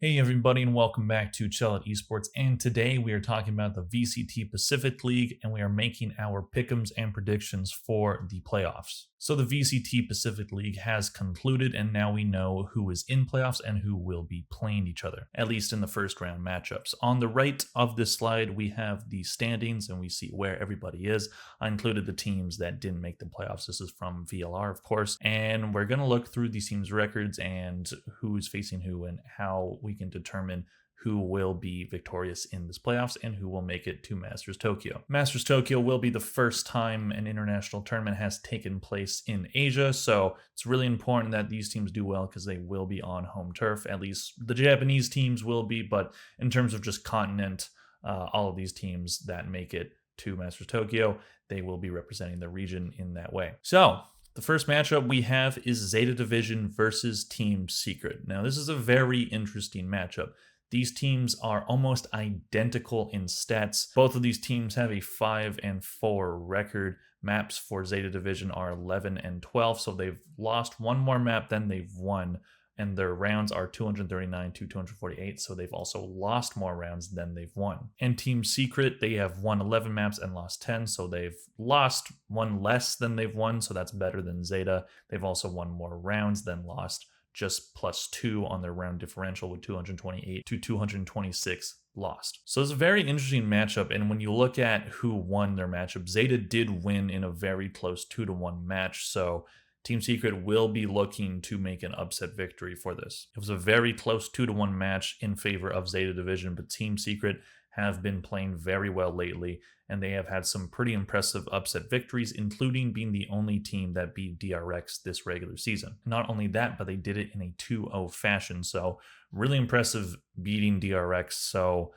Hey everybody, and welcome back to Chill at Esports. And today we are talking about the VCT Pacific League, and we are making our pick'ems and predictions for the playoffs. So the VCT Pacific League has concluded, and now we know who is in playoffs and who will be playing each other, at least in the first round matchups. On the right of this slide, we have the standings, and we see where everybody is. I included the teams that didn't make the playoffs. This is from VLR, of course, and we're going to look through these teams' records and who's facing who and how we can determine who will be victorious in this playoffs and who will make it to Masters Tokyo. Masters Tokyo will be the first time an international tournament has taken place in Asia, so it's really important that these teams do well because they will be on home turf. At least the Japanese teams will be, but in terms of just continent, all of these teams that make it to Masters Tokyo, they will be representing the region in that way. So the first matchup we have is Zeta Division versus Team Secret. Now, this is a very interesting matchup. These teams are almost identical in stats. Both of these teams have a 5-4 record. Maps for Zeta Division are 11 and 12, so they've lost one more map than they've won. And their rounds are 239 to 248, so they've also lost more rounds than they've won. And Team Secret, they have won 11 maps and lost 10, so they've lost one less than they've won, so that's better than Zeta. They've also won more rounds than lost, just +2 on their round differential with 228 to 226 lost. So it's a very interesting matchup, and when you look at who won their matchup, Zeta did win in a very close 2-1 match, so Team Secret will be looking to make an upset victory for this. It was a very close 2-1 match in favor of Zeta Division, but Team Secret have been playing very well lately, and they have had some pretty impressive upset victories, including being the only team that beat DRX this regular season. Not only that, but they did it in a 2-0 fashion, so really impressive beating DRX. So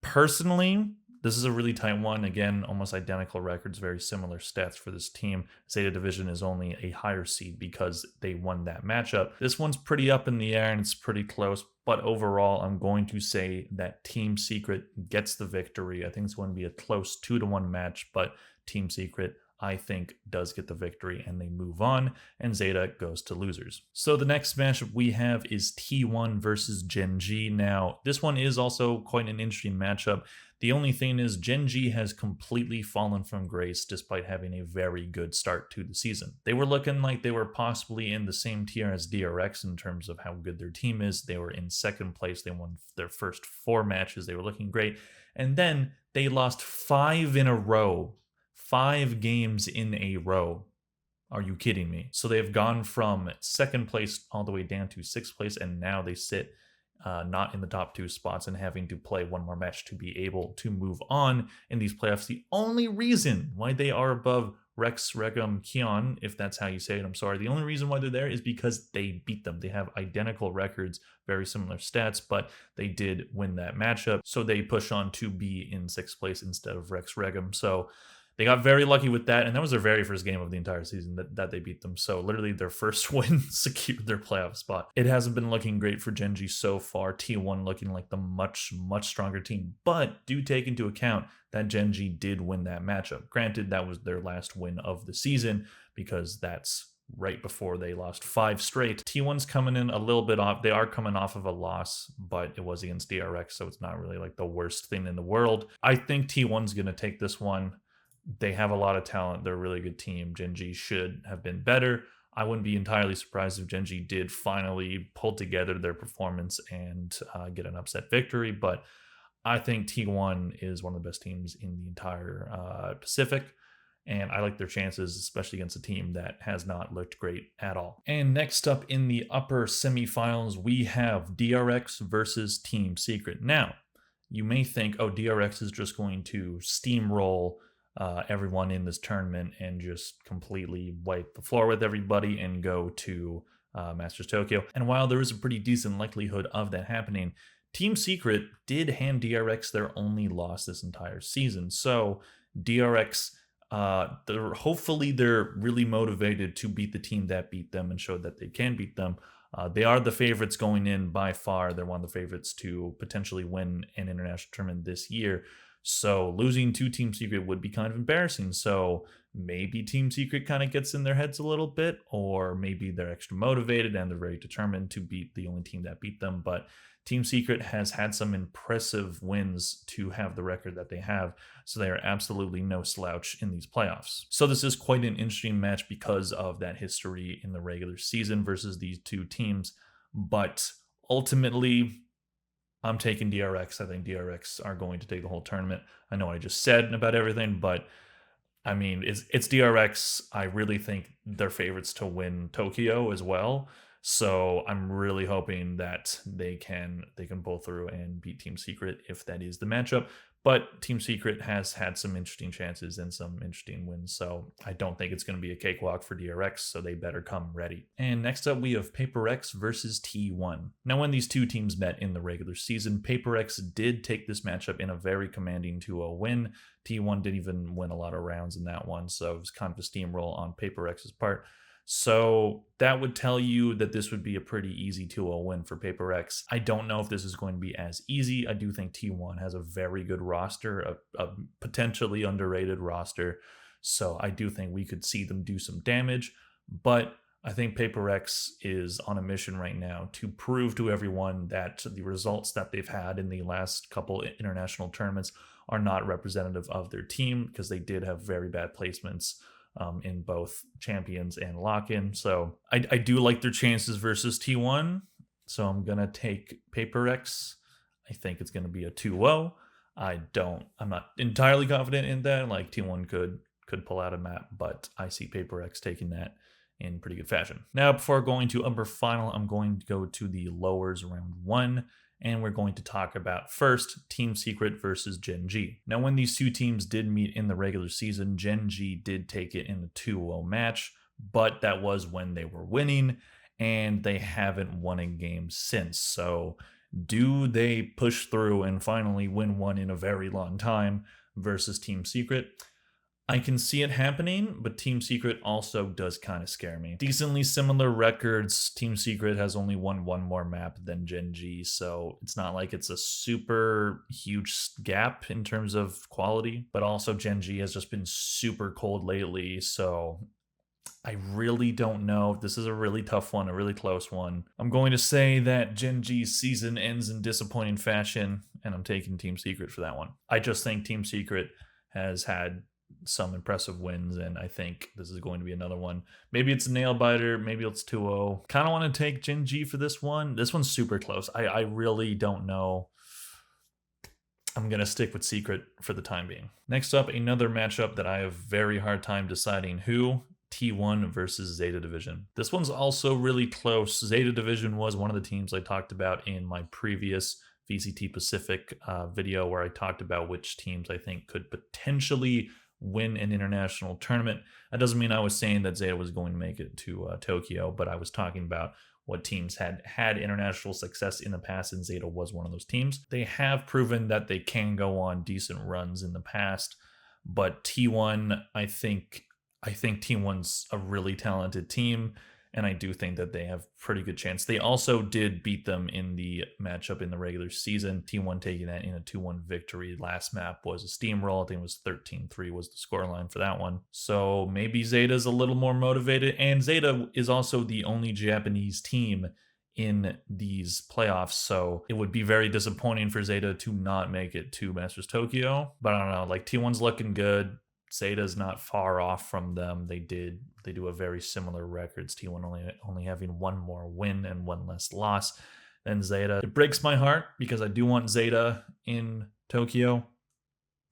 personally, this is a really tight one. Again, almost identical records, very similar stats for this team. Zeta Division is only a higher seed because they won that matchup. This one's pretty up in the air and it's pretty close, but overall, I'm going to say that Team Secret gets the victory. I think it's going to be a close 2-1 match, but Team Secret, I think, does get the victory and they move on, and Zeta goes to losers. So the next matchup we have is T1 versus Gen G. Now, this one is also quite an interesting matchup. The only thing is Gen G has completely fallen from grace despite having a very good start to the season. They were looking like they were possibly in the same tier as DRX in terms of how good their team is. They were in second place. They won their first 4 matches. They were looking great. And then they lost 5 in a row. 5 games in a row. Are you kidding me? So they've gone from second place all the way down to 6th place, and now they sit not in the top 2 spots and having to play one more match to be able to move on in these playoffs. The only reason why they are above Rex Regum Kion, if that's how you say it, I'm sorry. The only reason why they're there is because they beat them. They have identical records, very similar stats, but they did win that matchup. So they push on to be in 6th place instead of Rex Regum. So they got very lucky with that, and that was their very first game of the entire season that they beat them. So literally their first win secured their playoff spot. It hasn't been looking great for Gen G so far. T1 looking like the much stronger team, but do take into account that Gen G did win that matchup. Granted, that was their last win of the season because that's right before they lost 5 straight. T1's coming in a little bit off. They are coming off of a loss, but it was against DRX, so it's not really like the worst thing in the world. I think T1's going to take this one. They have a lot of talent. They're a really good team. Gen G should have been better. I wouldn't be entirely surprised if Gen G did finally pull together their performance and get an upset victory, but I think T1 is one of the best teams in the entire Pacific, and I like their chances, especially against a team that has not looked great at all. And next up in the upper semifinals, we have DRX versus Team Secret. Now, you may think, oh, DRX is just going to steamroll everyone in this tournament and just completely wipe the floor with everybody and go to Masters Tokyo. And while there is a pretty decent likelihood of that happening, Team Secret did hand DRX their only loss this entire season. So DRX, hopefully they're really motivated to beat the team that beat them and show that they can beat them. They are the favorites going in by far. They're one of the favorites to potentially win an international tournament this year. So losing to Team Secret would be kind of embarrassing. So maybe Team Secret kind of gets in their heads a little bit, or maybe they're extra motivated and they're very determined to beat the only team that beat them. But Team Secret has had some impressive wins to have the record that they have, so they are absolutely no slouch in these playoffs. So this is quite an interesting match because of that history in the regular season versus these two teams. But ultimately, I'm taking DRX. I think DRX are going to take the whole tournament. I know what I just said about everything, but I mean, it's DRX. I really think they're favorites to win Tokyo as well. So I'm really hoping that they can pull through and beat Team Secret if that is the matchup. But Team Secret has had some interesting chances and some interesting wins, so I don't think it's going to be a cakewalk for DRX, so they better come ready. And next up, we have PaperX versus T1. Now, when these two teams met in the regular season, PaperX did take this matchup in a very commanding 2-0 win. T1 didn't even win a lot of rounds in that one, so it was kind of a steamroll on PaperX's part. So that would tell you that this would be a pretty easy 2-0 win for PaperX. I don't know if this is going to be as easy. I do think T1 has a very good roster, a potentially underrated roster. So I do think we could see them do some damage. But I think PaperX is on a mission right now to prove to everyone that the results that they've had in the last couple international tournaments are not representative of their team, because they did have very bad placements in both champions and lock-in. So I do like their chances versus T1. So I'm going to take PaperX. I think it's going to be a 2-0. I'm not entirely confident in that. Like T1 could pull out a map, but I see PaperX taking that in pretty good fashion. Now, before going to upper final, I'm going to go to the lowers round 1. And we're going to talk about first Team Secret versus Gen G. Now, when these two teams did meet in the regular season, Gen G did take it in a 2-0 match, but that was when they were winning, and they haven't won a game since. So do they push through and finally win one in a very long time versus Team Secret? I can see it happening, but Team Secret also does kind of scare me. Decently similar records. Team Secret has only won one more map than Gen G, so it's not like it's a super huge gap in terms of quality, but also Gen G has just been super cold lately, so I really don't know. This is a really tough one, a really close one. I'm going to say that Gen G's season ends in disappointing fashion, and I'm taking Team Secret for that one. I just think Team Secret has had some impressive wins, and I think this is going to be another one. Maybe it's a nail biter, maybe it's 2-0. Kind of want to take Gen G for this one. This one's super close. I really don't know. I'm going to stick with Secret for the time being. Next up, another matchup that I have very hard time deciding who. T1 versus Zeta Division. This one's also really close. Zeta Division was one of the teams I talked about in my previous VCT Pacific video, where I talked about which teams I think could potentially win an international tournament. That doesn't mean I was saying that Zeta was going to make it to Tokyo, but I was talking about what teams had international success in the past, and Zeta was one of those teams. They have proven that they can go on decent runs in the past, but T1, I think T1's a really talented team, and I do think that they have pretty good chance. They also did beat them in the matchup in the regular season. T1 taking that in a 2-1 victory. Last map was a steamroll. I think it was 13-3 was the scoreline for that one. So maybe Zeta's a little more motivated, and Zeta is also the only Japanese team in these playoffs, so it would be very disappointing for Zeta to not make it to Masters Tokyo. But I don't know, like T1's looking good. Zeta's not far off from them. They do a very similar records. T1 only having one more win and one less loss than Zeta. It breaks my heart because I do want Zeta in Tokyo,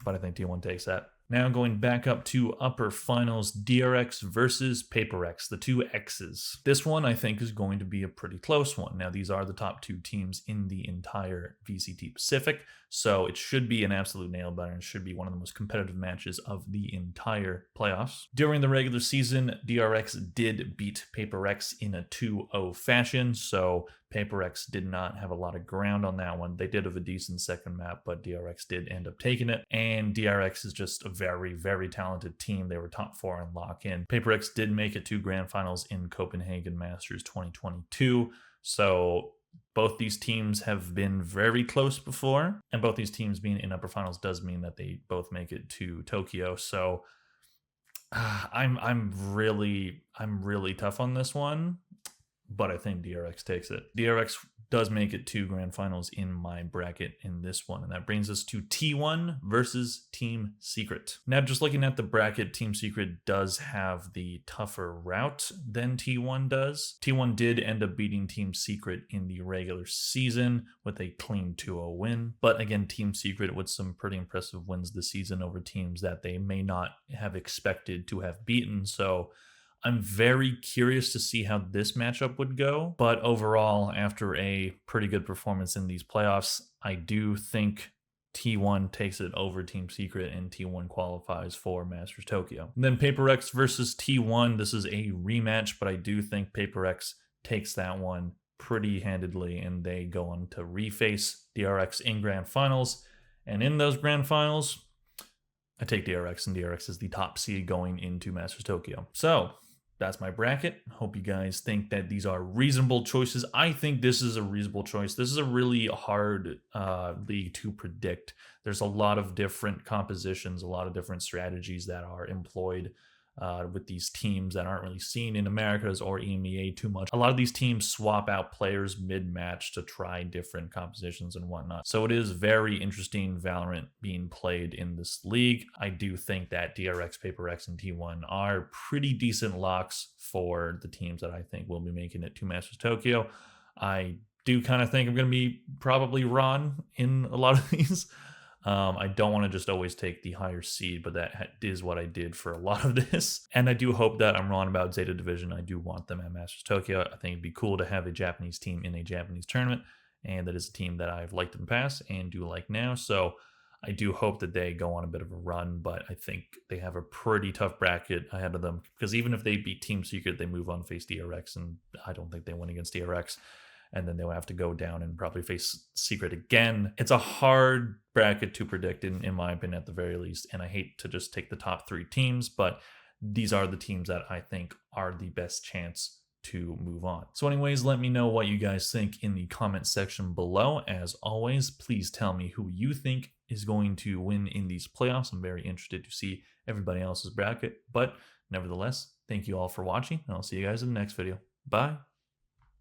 but I think T1 takes that. Now going back up to upper finals, DRX versus PaperX, the two X's. This one I think is going to be a pretty close one. Now these are the top two teams in the entire VCT Pacific, so it should be an absolute nail biter and should be one of the most competitive matches of the entire playoffs. During the regular season, DRX did beat PaperX in a 2-0 fashion, so PaperX did not have a lot of ground on that one. They did have a decent second map, but DRX did end up taking it. And DRX is just a very, very talented team. They were top 4 in lock-in. PaperX did make it to grand finals in Copenhagen Masters 2022. So both these teams have been very close before, and both these teams being in upper finals does mean that they both make it to Tokyo. So I'm really tough on this one, but I think DRX takes it. DRX does make it to grand finals in my bracket in this one. And that brings us to T1 versus Team Secret. Now, just looking at the bracket, Team Secret does have the tougher route than T1 does. T1 did end up beating Team Secret in the regular season with a clean 2-0 win. But again, Team Secret with some pretty impressive wins this season over teams that they may not have expected to have beaten. So I'm very curious to see how this matchup would go. But overall, after a pretty good performance in these playoffs, I do think T1 takes it over Team Secret and T1 qualifies for Masters Tokyo. And then Paper X versus T1. This is a rematch, but I do think Paper X takes that one pretty handedly and they go on to reface DRX in grand finals. And in those grand finals, I take DRX, and DRX is the top seed going into Masters Tokyo. So that's my bracket. Hope you guys think that these are reasonable choices. I think this is a reasonable choice. This is a really hard league to predict. There's a lot of different compositions, a lot of different strategies that are employed with these teams that aren't really seen in Americas or EMEA too much. A lot of these teams swap out players mid-match to try different compositions and whatnot. So it is very interesting Valorant being played in this league. I do think that DRX, Paper X, and T1 are pretty decent locks for the teams that I think will be making it to Masters Tokyo. I do kind of think I'm going to be probably wrong in a lot of these. I don't want to just always take the higher seed, but that is what I did for a lot of this. And I do hope that I'm wrong about Zeta Division. I do want them at Masters Tokyo. I think it'd be cool to have a Japanese team in a Japanese tournament. And that is a team that I've liked in the past and do like now. So I do hope that they go on a bit of a run, but I think they have a pretty tough bracket ahead of them. Because even if they beat Team Secret, they move on to face DRX. And I don't think they win against DRX. And then they'll have to go down and probably face Secret again. It's a hard bracket to predict, in my opinion, at the very least. And I hate to just take the top 3 teams, but these are the teams that I think are the best chance to move on. So anyways, let me know what you guys think in the comment section below. As always, please tell me who you think is going to win in these playoffs. I'm very interested to see everybody else's bracket. But nevertheless, thank you all for watching, and I'll see you guys in the next video. Bye.